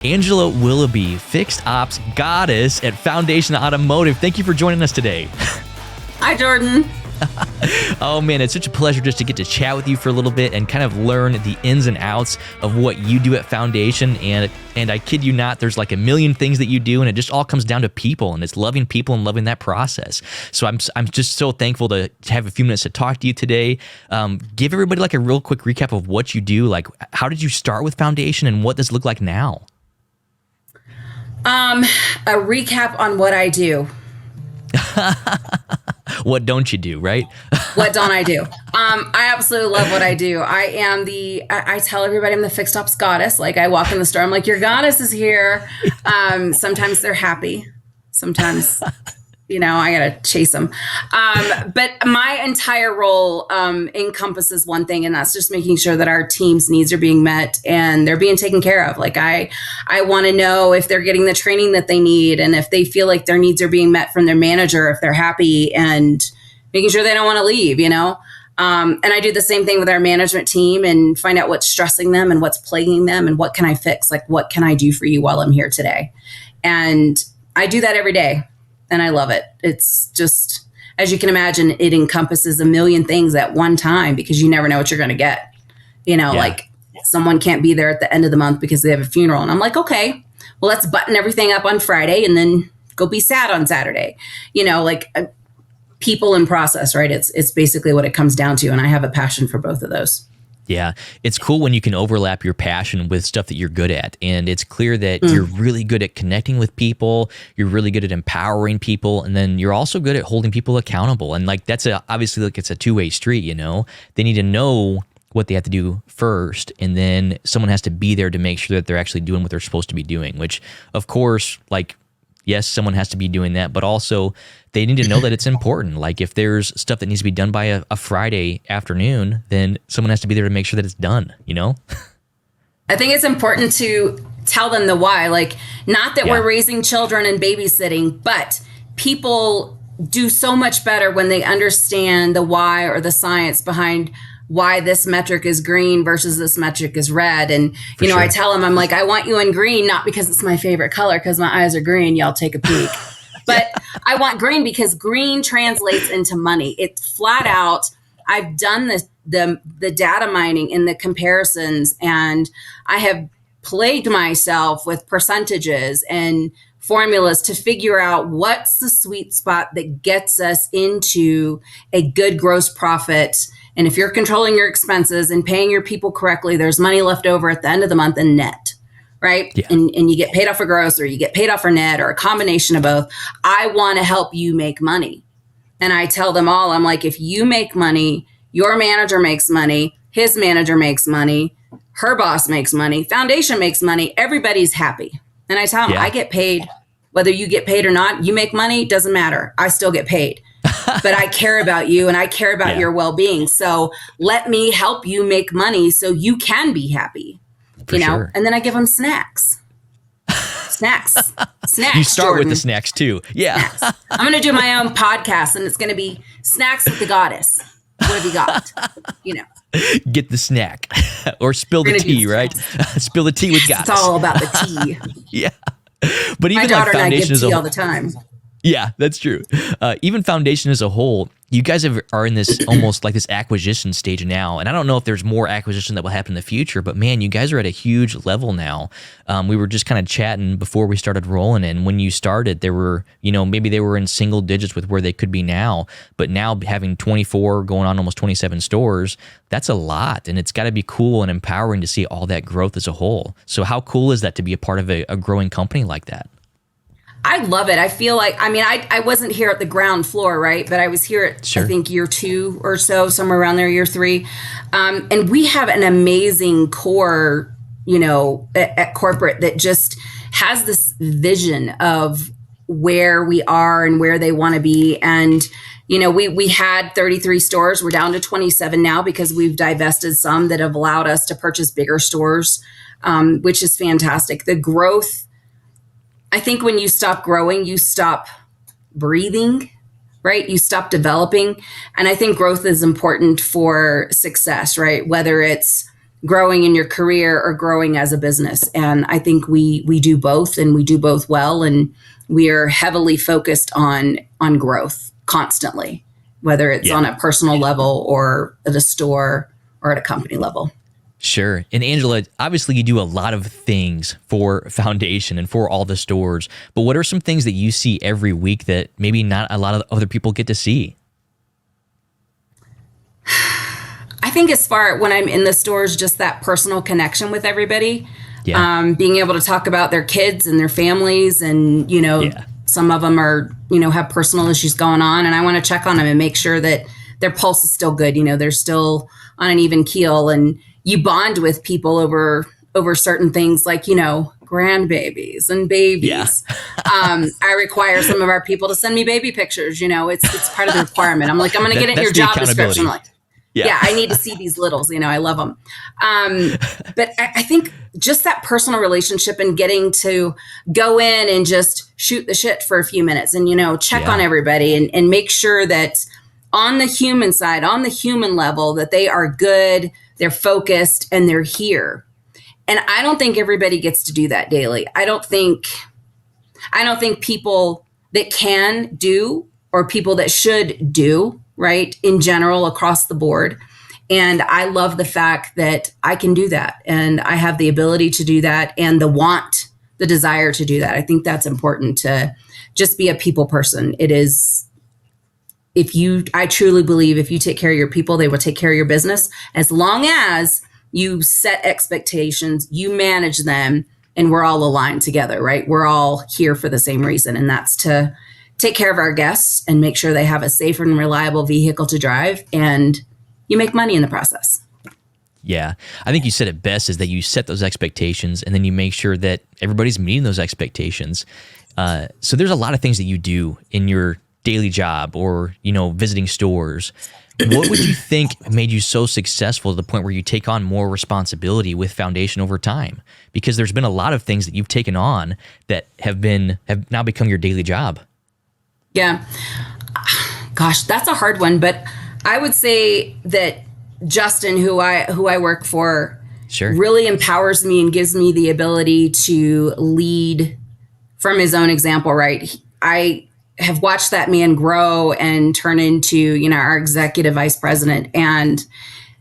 Angela Willoughby, Fixed Ops Goddess at Foundation Automotive. Thank you for joining us today. Hi, Jordan. Oh man, it's such a pleasure just to get to chat with you for a little bit and kind of learn the ins and outs of what you do at Foundation. And I kid you not, there's like a million things that you do, and it just all comes down to people, and it's loving people and loving that process. So I'm just so thankful to have a few minutes to talk to you today. Give everybody like a real quick recap of what you do. Like, how did you start with Foundation, and what does it look like now? A recap on what I do. What don't you do, right? What don't I do? I absolutely love what I do. I tell everybody I'm the Fixed Ops Goddess. Like, I walk in the store, I'm like, your goddess is here. Sometimes they're happy. Sometimes, I gotta chase them. But my entire role encompasses one thing, and that's just making sure that our team's needs are being met and they're being taken care of. Like, I want to know if they're getting the training that they need, and if they feel like their needs are being met from their manager, if they're happy, and making sure they don't want to leave, And I do the same thing with our management team and find out what's stressing them and what's plaguing them and what can I fix? Like, what can I do for you while I'm here today? And I do that every day. And I love it. It's just, as you can imagine, it encompasses a million things at one time because you never know what you're going to get. Like someone can't be there at the end of the month because they have a funeral. And I'm like, okay, well, let's button everything up on Friday and then go be sad on Saturday. People and process, right? It's basically what it comes down to. And I have a passion for both of those. Yeah, it's cool when you can overlap your passion with stuff that you're good at. And it's clear that you're really good at connecting with people. You're really good at empowering people. And then you're also good at holding people accountable. And like, obviously like it's a two-way street, They need to know what they have to do first. And then someone has to be there to make sure that they're actually doing what they're supposed to be doing, which of course, like, yes, someone has to be doing that, but also they need to know that it's important. Like if there's stuff that needs to be done by a Friday afternoon, then someone has to be there to make sure that it's done, I think it's important to tell them the why. Like, not that we're raising children and babysitting, but people do so much better when they understand the why or the science behind why this metric is green versus this metric is red. And, sure. I tell them, I'm like, I want you in green, not because it's my favorite color, because my eyes are green. Y'all take a peek. But I want green because green translates into money. It's flat out. I've done the data mining and the comparisons, and I have plagued myself with percentages and formulas to figure out what's the sweet spot that gets us into a good gross profit. And if you're controlling your expenses and paying your people correctly, there's money left over at the end of the month in net, right? Yeah. And you get paid off for gross, or you get paid off for net, or a combination of both. I want to help you make money. And I tell them all, I'm like, if you make money, your manager makes money, his manager makes money, her boss makes money, Foundation makes money, everybody's happy. And I tell them, I get paid. Whether you get paid or not, you make money, doesn't matter. I still get paid. But I care about you and I care about your well-being. So let me help you make money so you can be happy, Sure. And then I give them snacks. Snacks. You start Jordan. With the snacks too. Yeah. Snacks. I'm going to do my own podcast, and it's going to be Snacks with the Goddess. What have you got? Get the snack or spill the tea, right? Spill the tea with Goddess. It's all about the tea. Yeah. But even my daughter like Foundation and I give tea all the time. Yeah, that's true. Even Foundation as a whole, you guys are in this almost like this acquisition stage now. And I don't know if there's more acquisition that will happen in the future, but man, you guys are at a huge level now. We were just kind of chatting before we started rolling. And when you started, there were, maybe they were in single digits with where they could be now. But now having 24 going on almost 27 stores, that's a lot. And it's got to be cool and empowering to see all that growth as a whole. So how cool is that to be a part of a growing company like that? I love it. I feel like, I wasn't here at the ground floor, right? But I was here at, I think, year 2 or so, somewhere around there, year 3. And we have an amazing core, at corporate that just has this vision of where we are and where they want to be. And, we had 33 stores. We're down to 27 now because we've divested some that have allowed us to purchase bigger stores, which is fantastic. The growth, I think when you stop growing, you stop breathing, right? You stop developing. And I think growth is important for success, right? Whether it's growing in your career or growing as a business. And I think we do both, and we do both well. And we are heavily focused on growth constantly, whether it's on a personal level or at a store or at a company level. Sure. And Angela, obviously you do a lot of things for Foundation and for all the stores, but what are some things that you see every week that maybe not a lot of other people get to see? I think as far when I'm in the stores, just that personal connection with everybody, being able to talk about their kids and their families, and, some of them are, have personal issues going on, and I want to check on them and make sure that their pulse is still good. They're still on an even keel, and you bond with people over certain things like, grandbabies and babies. Yeah. I require some of our people to send me baby pictures. It's part of the requirement. I'm like, I'm going to get it in your job description. Like, I need to see these littles. I love them. But I think just that personal relationship and getting to go in and just shoot the shit for a few minutes and, check on everybody and make sure that on the human side, on the human level, that they are good, they're focused, and they're here. And I don't think everybody gets to do that daily. I don't think people that can do, or people that should do, right, in general, across the board. And I love the fact that I can do that, and I have the ability to do that, and the desire to do that. I think that's important, to just be a people person. It is, I truly believe if you take care of your people, they will take care of your business, as long as you set expectations, you manage them, and we're all aligned together, right? We're all here for the same reason, and that's to take care of our guests and make sure they have a safe and reliable vehicle to drive, and you make money in the process. Yeah. I think you said it best, is that you set those expectations and then you make sure that everybody's meeting those expectations. So there's a lot of things that you do in your daily job or, visiting stores. What would you think made you so successful to the point where you take on more responsibility with Foundation over time? Because there's been a lot of things that you've taken on that have now become your daily job. Yeah. Gosh, that's a hard one, but I would say that Justin, who I work for, really empowers me and gives me the ability to lead from his own example, right? I have watched that man grow and turn into, our executive vice president, and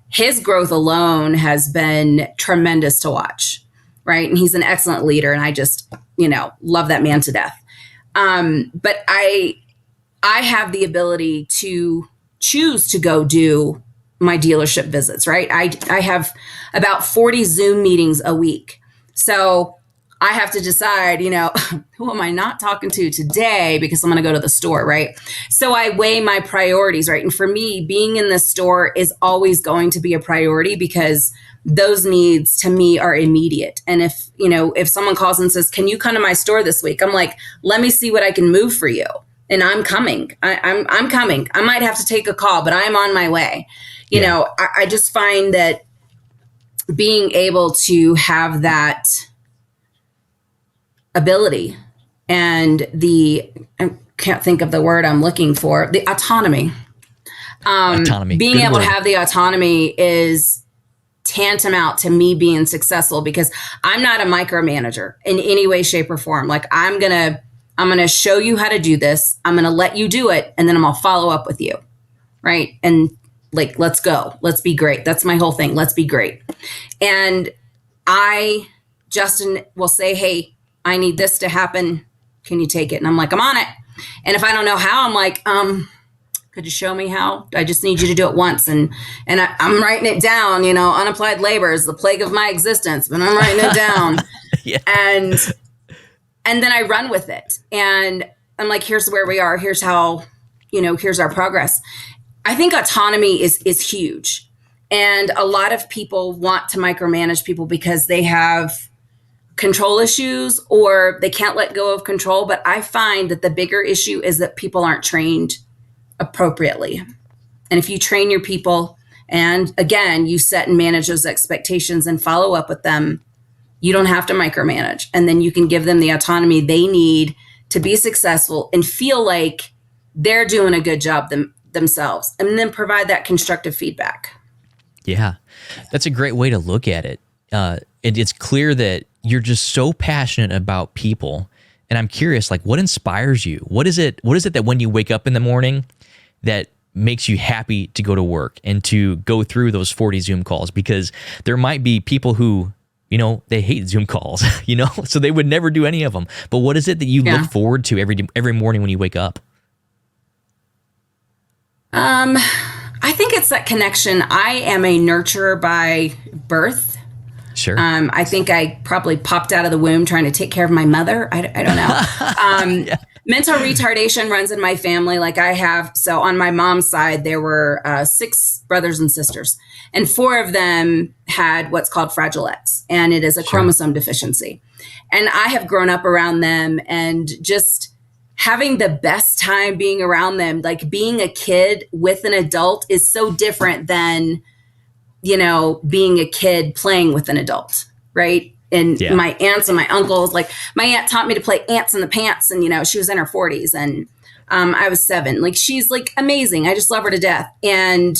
his growth alone has been tremendous to watch, right? And he's an excellent leader, and I just, love that man to death. But I have the ability to choose to go do my dealership visits, right? I have about 40 Zoom meetings a week. So I have to decide, who am I not talking to today because I'm going to go to the store, right? So I weigh my priorities, right? And for me, being in the store is always going to be a priority because those needs to me are immediate. And if someone calls and says, can you come to my store this week? I'm like, let me see what I can move for you. And I'm coming. I'm coming. I might have to take a call, but I'm on my way. I just find that being able to have that ability and I can't think of the word I'm looking for, the autonomy. Being Good able word. To have the autonomy is tantamount to me being successful because I'm not a micromanager in any way, shape, or form. Like I'm going to show you how to do this. I'm going to let you do it. And then I'm going to follow up with you. Right. And like, let's go. Let's be great. That's my whole thing. Let's be great. And Justin will say, hey, I need this to happen. Can you take it? And I'm like, I'm on it. And if I don't know how, I'm like, could you show me how? I just need you to do it once. And I'm writing it down, unapplied labor is the plague of my existence, but I'm writing it down. Yeah. And then I run with it. And I'm like, here's where we are. Here's how, here's our progress. I think autonomy is huge. And a lot of people want to micromanage people because they have control issues or they can't let go of control. But I find that the bigger issue is that people aren't trained appropriately. And if you train your people and again, you set and manage those expectations and follow up with them, you don't have to micromanage. And then you can give them the autonomy they need to be successful and feel like they're doing a good job themselves, and then provide that constructive feedback. Yeah, that's a great way to look at it. It's clear that you're just so passionate about people. And I'm curious, like, what inspires you? What is it that when you wake up in the morning that makes you happy to go to work and to go through those 40 Zoom calls? Because there might be people who, they hate Zoom calls, so they would never do any of them. But what is it that you look forward to every morning when you wake up? I think it's that connection. I am a nurturer by birth. Sure. I think I probably popped out of the womb trying to take care of my mother. I don't know. Yeah. Mental retardation runs in my family. Like I have. So on my mom's side, there were 6 brothers and sisters, and 4 of them had what's called Fragile X, and it is a chromosome deficiency. And I have grown up around them and just having the best time being around them. Like being a kid with an adult is so different than being a kid playing with an adult, right? And my aunts and my uncles, like my aunt taught me to play ants in the pants, and she was in her 40s, and I was 7. Like she's like amazing. I just love her to death. And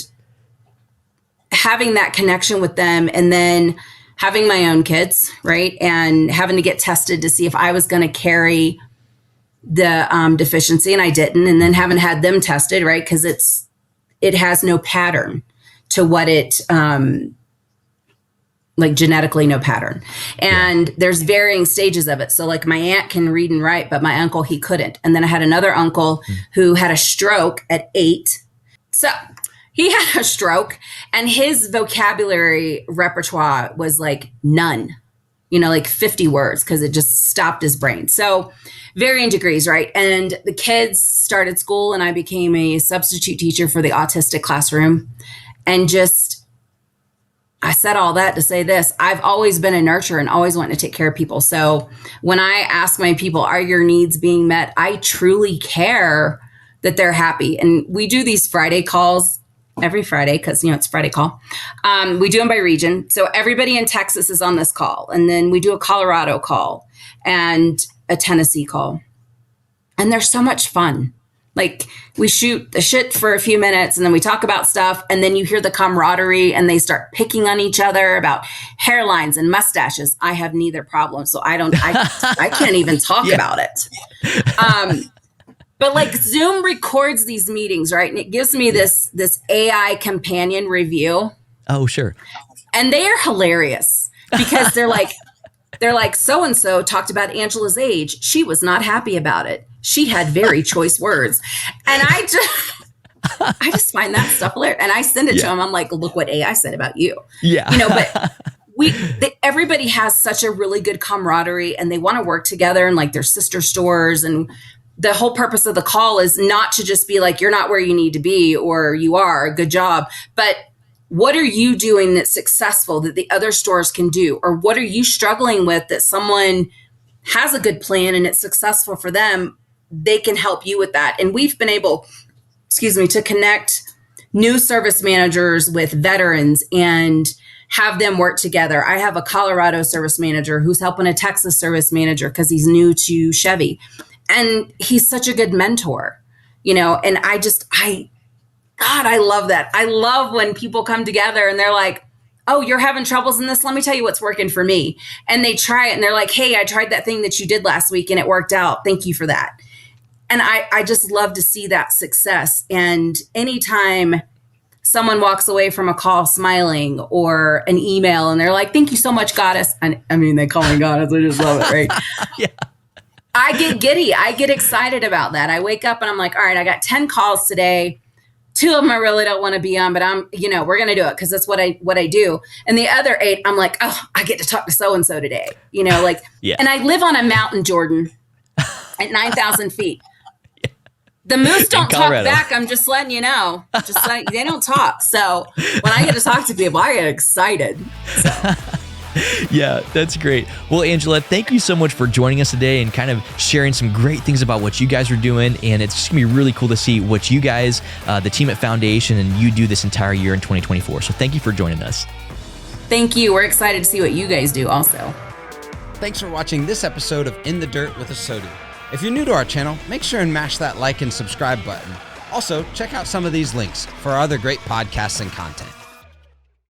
having that connection with them, and then having my own kids, right? And having to get tested to see if I was going to carry the deficiency, and I didn't. And then haven't had them tested, right? Because it has no pattern to what it like genetically no pattern. And there's varying stages of it. So like my aunt can read and write, but my uncle, he couldn't. And then I had another uncle who had a stroke at 8. So he had a stroke and his vocabulary repertoire was like none, like 50 words, because it just stopped his brain. So varying degrees, right? And the kids started school and I became a substitute teacher for the autistic classroom. And I said all that to say this: I've always been a nurturer and always wanted to take care of people. So when I ask my people, are your needs being met? I truly care that they're happy. And we do these Friday calls every Friday because, it's Friday call. We do them by region. So everybody in Texas is on this call. And then we do a Colorado call and a Tennessee call. And they're so much fun. Like we shoot the shit for a few minutes and then we talk about stuff, and then you hear the camaraderie and they start picking on each other about hairlines and mustaches. I have neither problem. So I can't even talk about it. But like Zoom records these meetings, right? And it gives me this AI companion review. Oh, sure. And they are hilarious because they're like, so-and-so talked about Angela's age. She was not happy about it. She had very choice words. And I just find that stuff hilarious. And I send it to them. I'm like, look what AI said about you. Yeah. But everybody has such a really good camaraderie and they want to work together and like their sister stores. And the whole purpose of the call is not to just be like, you're not where you need to be or you are, good job. But what are you doing that's successful that the other stores can do? Or what are you struggling with that someone has a good plan and it's successful for them? They can help you with that. And we've been able, to connect new service managers with veterans and have them work together. I have a Colorado service manager who's helping a Texas service manager because he's new to Chevy. And he's such a good mentor, and I love that. I love when people come together and they're like, oh, you're having troubles in this. Let me tell you what's working for me. And they try it and they're like, hey, I tried that thing that you did last week and it worked out. Thank you for that. And I just love to see that success. And anytime someone walks away from a call smiling or an email and they're like, thank you so much, Goddess. And I mean, they call me Goddess. I just love it, right? Yeah. I get giddy. I get excited about that. I wake up and I'm like, all right, I got 10 calls today. 2 of them I really don't want to be on, but we're going to do it because that's what I do. And the other 8, I'm like, oh, I get to talk to so-and-so today, And I live on a mountain, Jordan, at 9,000 feet. The moose don't talk back. I'm just letting you know. They don't talk. So when I get to talk to people, I get excited. So. Yeah, that's great. Well, Angela, thank you so much for joining us today and kind of sharing some great things about what you guys are doing. And it's just going to be really cool to see what you guys, the team at Foundation, and you do this entire year in 2024. So thank you for joining us. Thank you. We're excited to see what you guys do also. Thanks for watching this episode of In the Dirt with ASOTU. If you're new to our channel, make sure and mash that like and subscribe button. Also, check out some of these links for our other great podcasts and content.